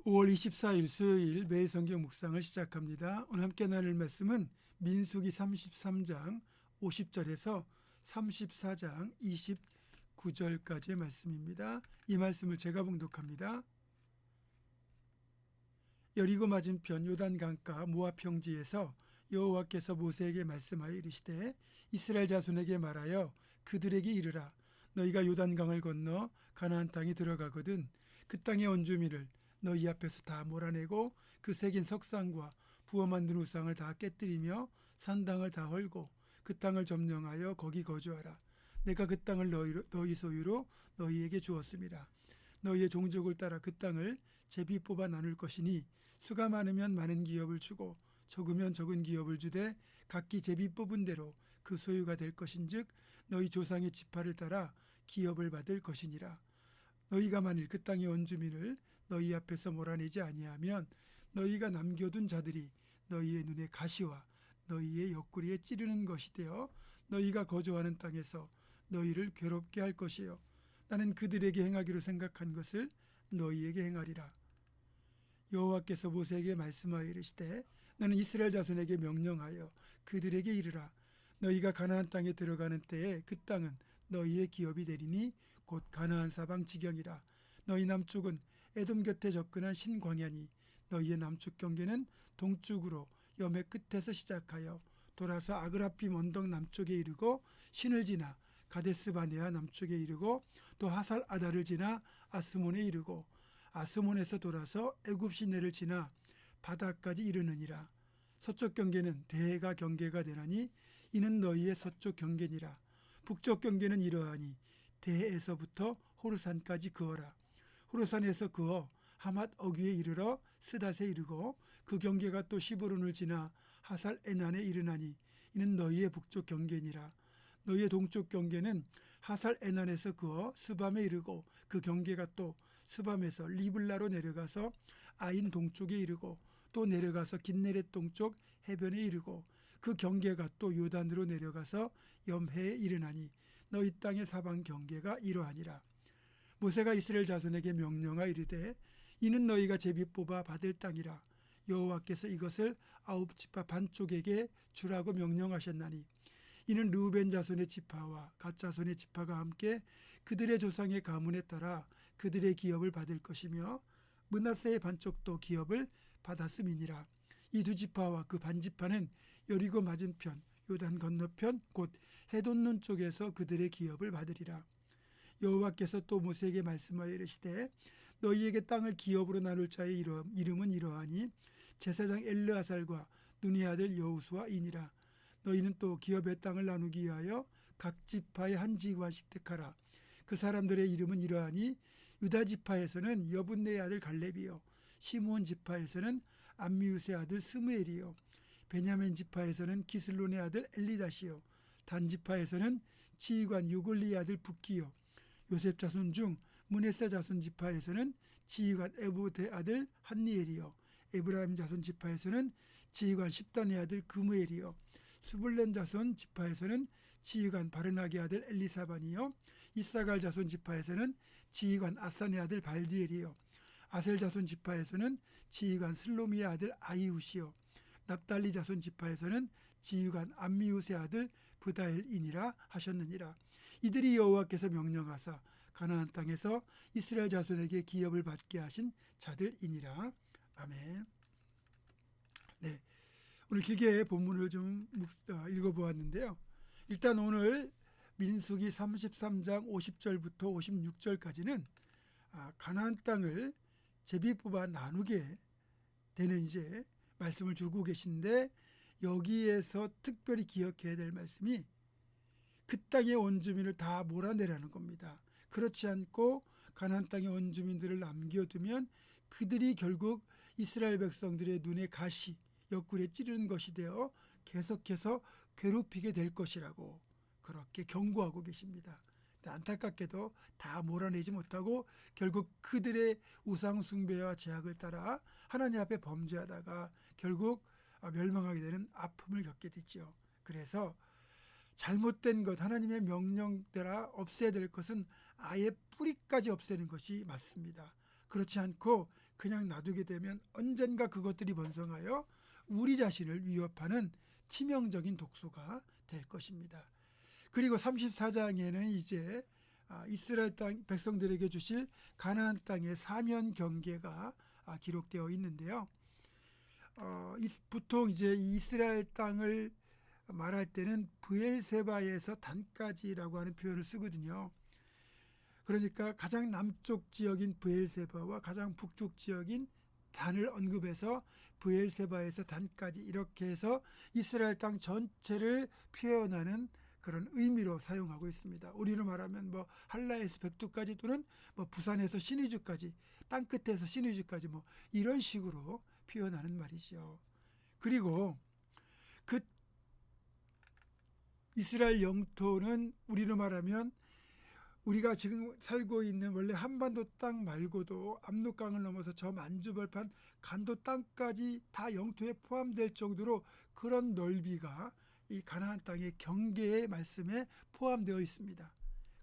5월 24일 수요일 매일 성경 묵상을 시작합니다. 오늘 함께 나눌 말씀은 민수기 33장 50절에서 34장 29절까지의 말씀입니다. 이 말씀을 제가 봉독합니다. 여리고 맞은편 요단 강가 모압 평지에서 여호와께서 모세에게 말씀하여 이르시되 이스라엘 자손에게 말하여 그들에게 이르라. 너희가 요단강을 건너 가나안 땅에 들어가거든 그 땅의 원주민을 너희 앞에서 다 몰아내고 그 새긴 석상과 부어 만든 우상을 다 깨뜨리며 산당을 다 헐고 그 땅을 점령하여 거기 거주하라. 내가 그 땅을 너희 소유로 너희에게 주었습니다. 너희의 종족을 따라 그 땅을 제비 뽑아 나눌 것이니 수가 많으면 많은 기업을 주고 적으면 적은 기업을 주되 각기 제비 뽑은 대로 그 소유가 될 것인즉 너희 조상의 지파를 따라 기업을 받을 것이니라. 너희가 만일 그 땅의 원주민을 너희 앞에서 몰아내지 아니하면 너희가 남겨둔 자들이 너희의 눈에 가시와 너희의 옆구리에 찌르는 것이 되어 너희가 거주하는 땅에서 너희를 괴롭게 할 것이요 나는 그들에게 행하기로 생각한 것을 너희에게 행하리라. 여호와께서 모세에게 말씀하여 이르시되 너는 이스라엘 자손에게 명령하여 그들에게 이르라. 너희가 가나안 땅에 들어가는 때에 그 땅은 너희의 기업이 되리니 곧 가나안 사방 지경이라. 너희 남쪽은 에돔 곁에 접근한 신광야니 너희의 남쪽 경계는 동쪽으로 염해 끝에서 시작하여 돌아서 아그라핌 언덕 남쪽에 이르고 신을 지나 가데스 바네아 남쪽에 이르고 또 하살 아다를 지나 아스몬에 이르고 아스몬에서 돌아서 애굽 시내를 지나 바다까지 이르느니라. 서쪽 경계는 대해가 경계가 되나니 이는 너희의 서쪽 경계니라. 북쪽 경계는 이러하니 대해에서부터 호르산까지 그어라. 호르산에서 그어 하맛 어귀에 이르러 스닷에 이르고 그 경계가 또 시브론을 지나 하살 에난에 이르나니 이는 너희의 북쪽 경계니라. 너희의 동쪽 경계는 하살 에난에서 그어 스밤에 이르고 그 경계가 또 스밤에서 리블라로 내려가서 아인 동쪽에 이르고 또 내려가서 긴네렛 동쪽 해변에 이르고 그 경계가 또 요단으로 내려가서 염해에 이르나니 너희 땅의 사방 경계가 이러하니라. 모세가 이스라엘 자손에게 명령하 이르되 이는 너희가 제비 뽑아 받을 땅이라. 여호와께서 이것을 아홉 지파 반쪽에게 주라고 명령하셨나니 이는 르우벤 자손의 지파와 갓 자손의 지파가 함께 그들의 조상의 가문에 따라 그들의 기업을 받을 것이며 므낫세의 반쪽도 기업을 받았음이니라. 이 두 지파와 그 반지파는 여리고 맞은편 요단 건너편 곧 해돈눈 쪽에서 그들의 기업을 받으리라. 여호와께서 또 모세에게 말씀하여 이르시되 너희에게 땅을 기업으로 나눌 자의 이름은 이러하니 제사장 엘르아살과 눈의 아들 여호수아이니라. 너희는 또 기업의 땅을 나누기 위하여 각 지파의 한 지휘관씩 택하라. 그 사람들의 이름은 이러하니 유다 지파에서는 여분네의 아들 갈렙이요 시므온 지파에서는 암미우스의 아들 스무엘이요 베냐민 지파에서는 기슬론의 아들 엘리다시요 단 지파에서는 지휘관 요글리의 아들 붓기요 요셉 자손 중 므네세 자손 지파에서는 지휘관 에봇의 아들 한니엘이요 에브라임 자손 지파에서는 지휘관 십단의 아들 그무엘이요 스불렌 자손 지파에서는 지휘관 바르나게 아들 엘리사반이요 이사갈 자손 지파에서는 지휘관 아산의 아들 발디엘이요 아셀 자손 지파에서는 지휘관 슬로미의 아들 아이우시요 납달리 자손 지파에서는 지휘관 암미우스의 아들 브다엘이니라 하셨느니라. 이들이 여호와께서 명령하사 가나안 땅에서 이스라엘 자손에게 기업을 받게 하신 자들이니라. 아멘. 네, 오늘 길게 본문을 좀 읽어보았는데요. 일단 오늘 민수기 33장 50절부터 56절까지는 가나안 땅을 제비 뽑아 나누게 되는 이제 말씀을 주고 계신데 여기에서 특별히 기억해야 될 말씀이 그 땅의 원주민을 다 몰아내라는 겁니다. 그렇지 않고 가나안 땅의 원주민들을 남겨두면 그들이 결국 이스라엘 백성들의 눈에 가시, 옆구리에 찌르는 것이 되어 계속해서 괴롭히게 될 것이라고 그렇게 경고하고 계십니다. 안타깝게도 다 몰아내지 못하고 결국 그들의 우상 숭배와 제약을 따라 하나님 앞에 범죄하다가 결국 멸망하게 되는 아픔을 겪게 되죠. 그래서 잘못된 것, 하나님의 명령 따라 없애야 될 것은 아예 뿌리까지 없애는 것이 맞습니다. 그렇지 않고 그냥 놔두게 되면 언젠가 그것들이 번성하여 우리 자신을 위협하는 치명적인 독소가 될 것입니다. 그리고 34장에는 이제 이스라엘 땅 백성들에게 주실 가나안 땅의 사면 경계가 기록되어 있는데요. 보통 이제 이스라엘 땅을 말할 때는 브엘세바에서 단까지라고 하는 표현을 쓰거든요. 그러니까 가장 남쪽 지역인 브엘세바와 가장 북쪽 지역인 단을 언급해서 브엘세바에서 단까지 이렇게 해서 이스라엘 땅 전체를 표현하는 그런 의미로 사용하고 있습니다. 우리로 말하면 뭐 한라에서 백두까지 또는 뭐 부산에서 신의주까지, 땅끝에서 신의주까지 뭐 이런 식으로 표현하는 말이죠. 그리고 그 이스라엘 영토는 우리로 말하면 우리가 지금 살고 있는 원래 한반도 땅 말고도 압록강을 넘어서 저 만주벌판 간도 땅까지 다 영토에 포함될 정도로 그런 넓이가 이 가나안 땅의 경계의 말씀에 포함되어 있습니다.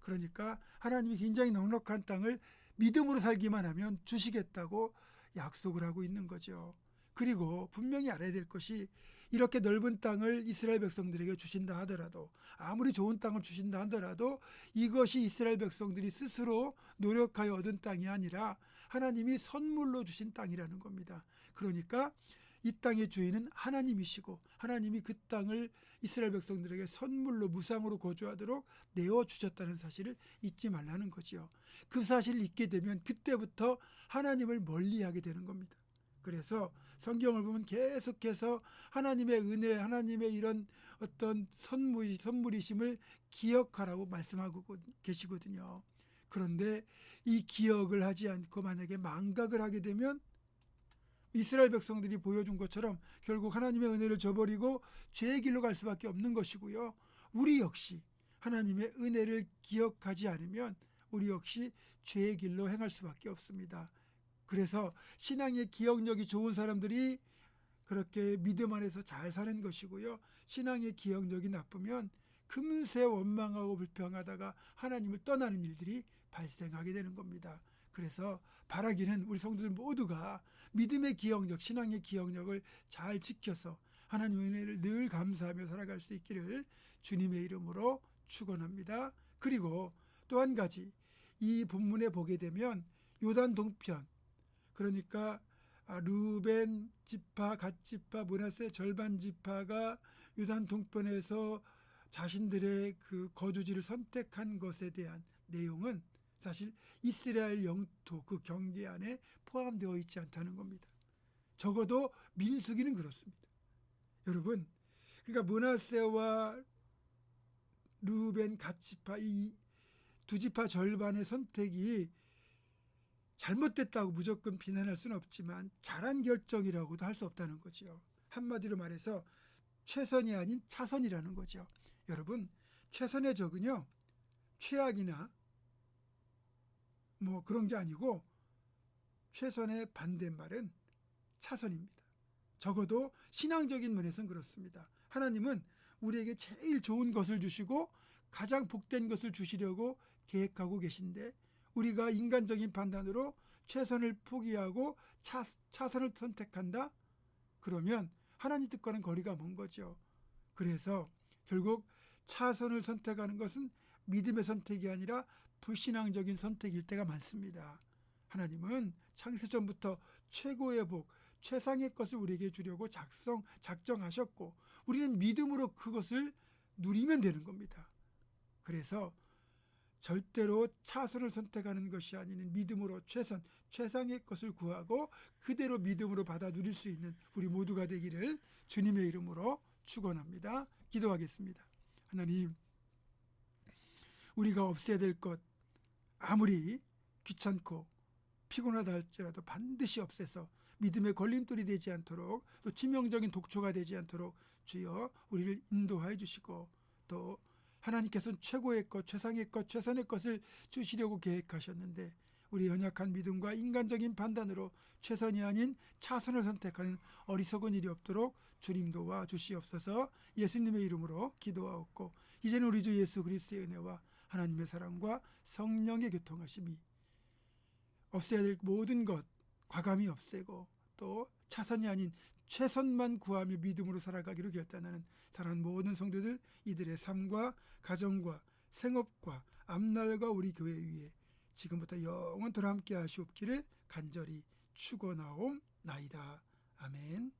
그러니까 하나님이 굉장히 넉넉한 땅을 믿음으로 살기만 하면 주시겠다고 약속을 하고 있는 거죠. 그리고 분명히 알아야 될 것이 이렇게 넓은 땅을 이스라엘 백성들에게 주신다 하더라도 아무리 좋은 땅을 주신다 하더라도 이것이 이스라엘 백성들이 스스로 노력하여 얻은 땅이 아니라 하나님이 선물로 주신 땅이라는 겁니다. 그러니까 이 땅의 주인은 하나님이시고 하나님이 그 땅을 이스라엘 백성들에게 선물로 무상으로 거주하도록 내어주셨다는 사실을 잊지 말라는 거지요. 그 사실을 잊게 되면 그때부터 하나님을 멀리하게 되는 겁니다. 그래서 성경을 보면 계속해서 하나님의 은혜, 하나님의 이런 어떤 선물이심을 기억하라고 말씀하고 계시거든요. 그런데 이 기억을 하지 않고 만약에 망각을 하게 되면 이스라엘 백성들이 보여준 것처럼 결국 하나님의 은혜를 저버리고 죄의 길로 갈 수밖에 없는 것이고요. 우리 역시 하나님의 은혜를 기억하지 않으면 우리 역시 죄의 길로 행할 수밖에 없습니다. 그래서 신앙의 기억력이 좋은 사람들이 그렇게 믿음 안에서 잘 사는 것이고요. 신앙의 기억력이 나쁘면 금세 원망하고 불평하다가 하나님을 떠나는 일들이 발생하게 되는 겁니다. 그래서 바라기는 우리 성도들 모두가 믿음의 기억력, 신앙의 기억력을 잘 지켜서 하나님의 은혜를 늘 감사하며 살아갈 수 있기를 주님의 이름으로 축원합니다. 그리고 또 한 가지 이 본문에 보게 되면 요단 동편, 그러니까 루벤 지파, 갓 지파, 므낫세 절반 지파가 요단 동편에서 자신들의 그 거주지를 선택한 것에 대한 내용은 사실 이스라엘 영토 그 경계 안에 포함되어 있지 않다는 겁니다. 적어도 민수기는 그렇습니다. 여러분, 그러니까 므낫세와 루벤, 갓 지파 이 두 지파 절반의 선택이 잘못됐다고 무조건 비난할 수는 없지만 잘한 결정이라고도 할 수 없다는 거죠. 한마디로 말해서 최선이 아닌 차선이라는 거죠. 여러분, 최선의 적은요 최악이나 뭐 그런 게 아니고 최선의 반대말은 차선입니다. 적어도 신앙적인 면에서는 그렇습니다. 하나님은 우리에게 제일 좋은 것을 주시고 가장 복된 것을 주시려고 계획하고 계신데 우리가 인간적인 판단으로 최선을 포기하고 차선을 선택한다? 그러면 하나님 뜻과는 거리가 먼 거죠. 그래서 결국 차선을 선택하는 것은 믿음의 선택이 아니라 불신앙적인 선택일 때가 많습니다. 하나님은 창세전부터 최고의 복, 최상의 것을 우리에게 주려고 작정하셨고 우리는 믿음으로 그것을 누리면 되는 겁니다. 그래서 절대로 차선을 선택하는 것이 아닌 믿음으로 최상의 것을 구하고 그대로 믿음으로 받아 누릴 수 있는 우리 모두가 되기를 주님의 이름으로 축원합니다. 기도하겠습니다. 하나님, 우리가 없애야 될 것 아무리 귀찮고 피곤하다 할지라도 반드시 없애서 믿음의 걸림돌이 되지 않도록 또 치명적인 독초가 되지 않도록 주여 우리를 인도하여 주시고 또 하나님께서는 최고의 것, 최상의 것, 최선의 것을 주시려고 계획하셨는데 우리 연약한 믿음과 인간적인 판단으로 최선이 아닌 차선을 선택하는 어리석은 일이 없도록 주님 도와주시옵소서. 예수님의 이름으로 기도하옵고 이제는 우리 주 예수 그리스도의 은혜와 하나님의 사랑과 성령의 교통하심이 없애야 될 모든 것 과감히 없애고 또 차선이 아닌 최선만 구하며 믿음으로 살아가기로 결단하는 사랑하는 모든 성도들, 이들의 삶과 가정과 생업과 앞날과 우리 교회 위에 지금부터 영원토록 함께 하시옵기를 간절히 축원하옵나이다. 아멘.